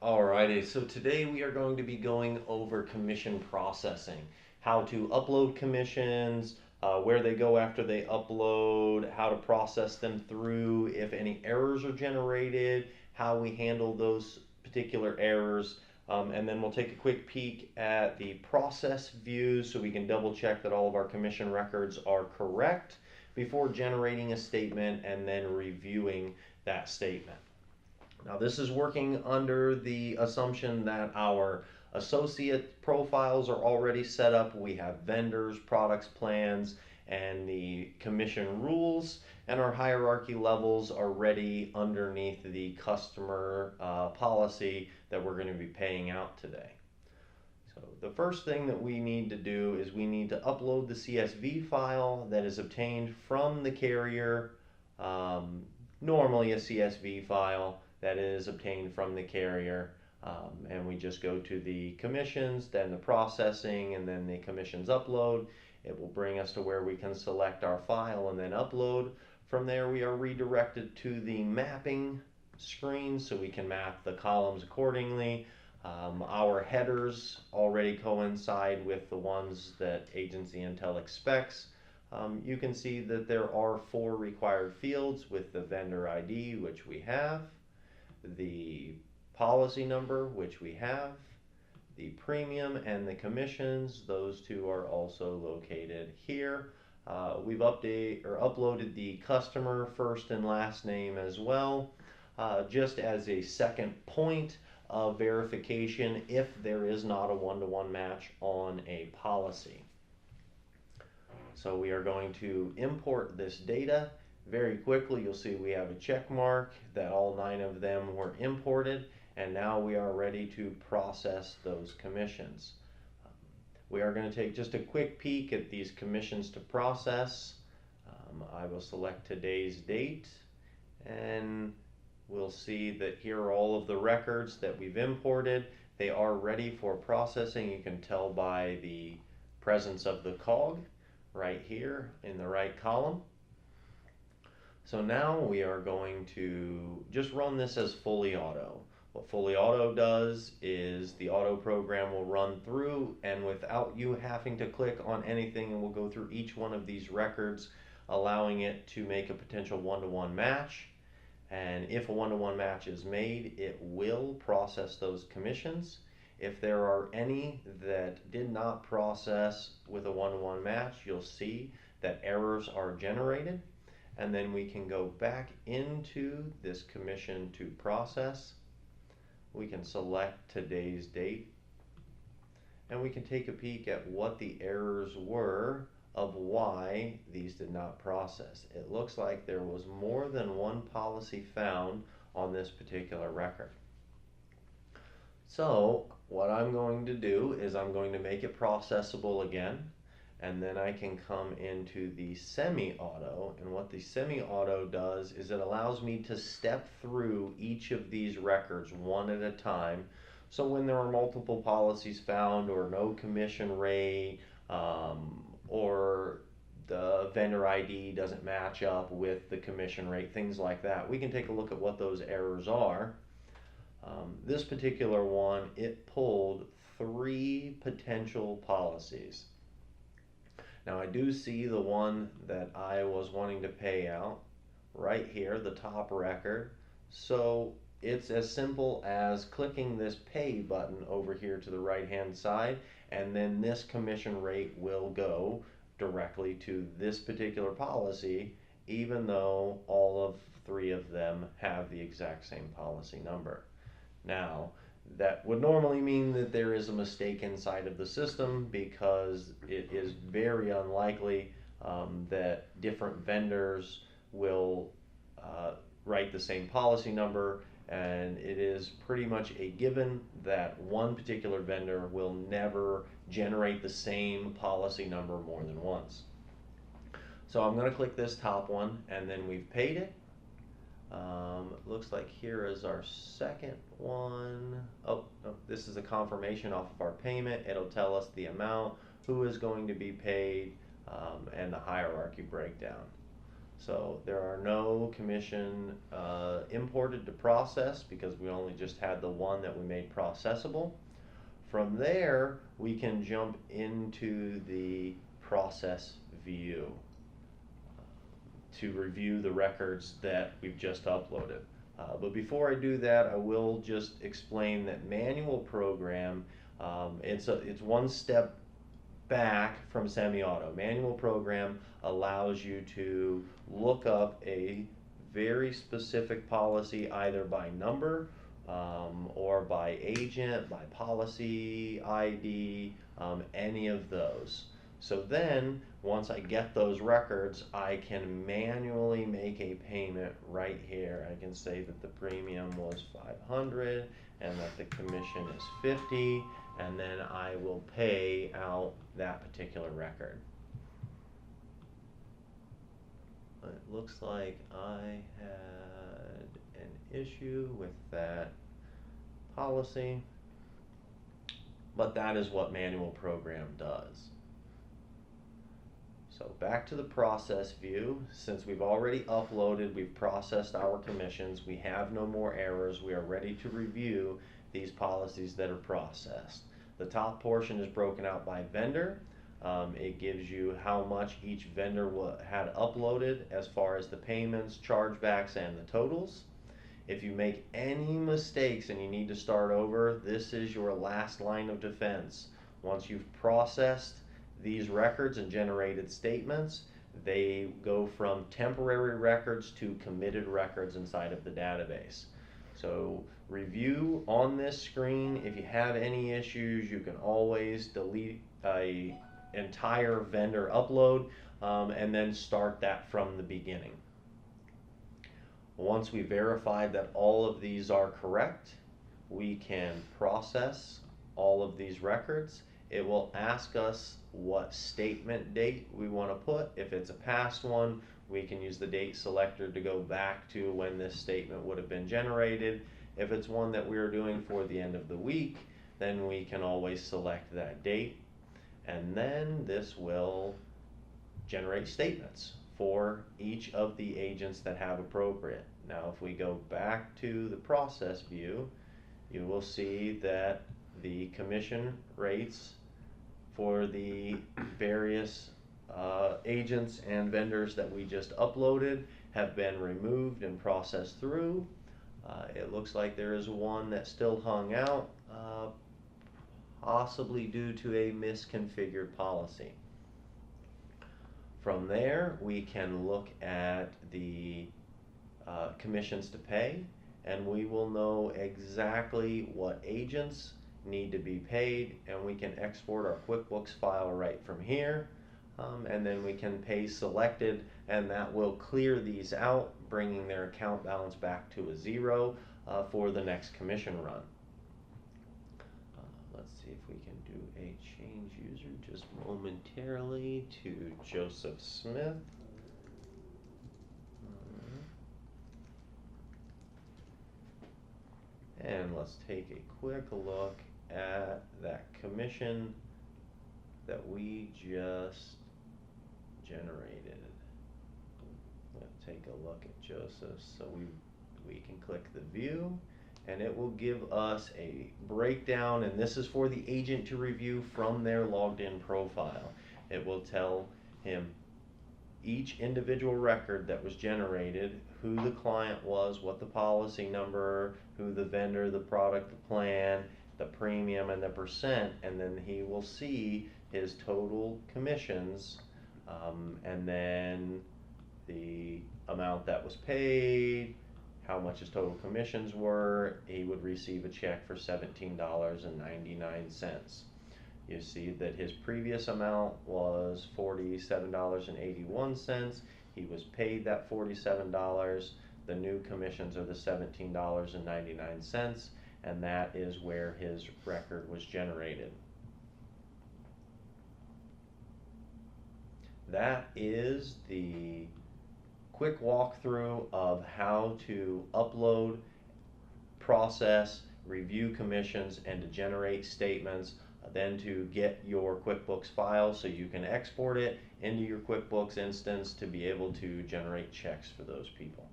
Alrighty, so today we are going to be going over commission processing, how to upload commissions, where they go after they upload, how to process them through, if any errors are generated, how we handle those particular errors, and then we'll take a quick peek at the process views so we can double check that all of our commission records are correct before generating a statement and then reviewing that statement. Now, this is working under the assumption that our associate profiles are already set up. We have vendors, products, plans, and the commission rules, and our hierarchy levels are ready underneath the customer policy that we're going to be paying out today. So the first thing that we need to do is we need to upload the CSV file that is obtained from the carrier, um, normally a CSV file that is obtained from the carrier. And we just go to the commissions, then the processing, and then the commissions upload. It will bring us to where we can select our file and then upload. From there, we are redirected to the mapping screen so we can map the columns accordingly. Our headers already coincide with the ones that Agency Intel expects. You can see that there are 4 required fields with the vendor ID, which we have, the policy number, which we have, the premium and the commissions. Those two are also located here. We've uploaded the customer first and last name as well, just as a second point of verification if there is not a one-to-one match on a policy. So we are going to import this data. Very quickly, you'll see we have a check mark that all 9 of them were imported, and now we are ready to process those commissions. We are going to take just a quick peek at these commissions to process. I will select today's date, and we'll see that here are all of the records that we've imported. They are ready for processing. You can tell by the presence of the cog right here in the right column. So now we are going to just run this as fully auto. What fully auto does is the auto program will run through, and without you having to click on anything, and we'll go through each one of these records, allowing it to make a potential one-to-one match. And if a one-to-one match is made, it will process those commissions. If there are any that did not process with a one-to-one match, you'll see that errors are generated. And then we can go back into this commission to process. We can select today's date, and we can take a peek at what the errors were of why these did not process. It looks like there was more than one policy found on this particular record. So what I'm going to do is I'm going to make it processable again, and then I can come into the semi-auto, and what the semi-auto does is it allows me to step through each of these records one at a time. So when there are multiple policies found, or no commission rate, or the vendor ID doesn't match up with the commission rate, things like that, we can take a look at what those errors are. This particular one, it pulled 3 potential policies. Now I do see the one that I was wanting to pay out right here, the top record. So it's as simple as clicking this pay button over here to the right hand side, and then this commission rate will go directly to this particular policy, even though all of 3 of them have the exact same policy number. Now, that would normally mean that there is a mistake inside of the system, because it is very unlikely that different vendors will write the same policy number, and it is pretty much a given that one particular vendor will never generate the same policy number more than once. So I'm going to click this top one, and then we've paid it. Looks like here is our second one. Oh, no, this is a confirmation off of our payment. It'll tell us the amount, who is going to be paid, and the hierarchy breakdown. So there are no commission imported to process because we only just had the one that we made processable. From there, we can jump into the process view to review the records that we've just uploaded. But before I do that, I will just explain that manual program, it's one step back from semi-auto. Manual program allows you to look up a very specific policy either by number or by agent, by policy ID, any of those. So then, once I get those records, I can manually make a payment right here. I can say that the premium was 500 and that the commission is 50, and then I will pay out that particular record. It looks like I had an issue with that policy, but that is what manual program does. So back to the process view. Since we've already uploaded, we've processed our commissions, we have no more errors, we are ready to review these policies that are processed. The top portion is broken out by vendor. It gives you how much each vendor had uploaded as far as the payments, chargebacks, and the totals. If you make any mistakes and you need to start over, this is your last line of defense. Once you've processed these records and generated statements, they go from temporary records to committed records inside of the database. So review on this screen. If you have any issues, you can always delete a entire vendor upload and then start that from the beginning. Once we verified that all of these are correct, we can process all of these records. It will ask us what statement date we want to put. If it's a past one, we can use the date selector to go back to when this statement would have been generated. If it's one that we are doing for the end of the week, then we can always select that date. And then this will generate statements for each of the agents that have appropriate. Now, if we go back to the process view, you will see that the commission rates for the various agents and vendors that we just uploaded have been removed and processed through. It looks like there is one that still hung out, possibly due to a misconfigured policy. From there, we can look at the commissions to pay, and we will know exactly what agents need to be paid, and we can export our QuickBooks file right from here, and then we can pay selected, and that will clear these out, bringing their account balance back to a zero for the next commission run. Let's see if we can do a change user just momentarily to Joseph Smith. And let's take a quick look at that commission that we just generated. Let's take a look at Joseph. So we can click the view, and it will give us a breakdown, and this is for the agent to review from their logged in profile. It will tell him each individual record that was generated, who the client was, what the policy number, who the vendor, the product, the plan, the premium, and the percent, and then he will see his total commissions, and then the amount that was paid, how much his total commissions were. He would receive a check for $17.99. You see that his previous amount was $47.81. He was paid that $47. The new commissions are the $17.99, and that is where his record was generated. That is the quick walkthrough of how to upload, process, review commissions, and to generate statements then to get your QuickBooks file so you can export it into your QuickBooks instance to be able to generate checks for those people.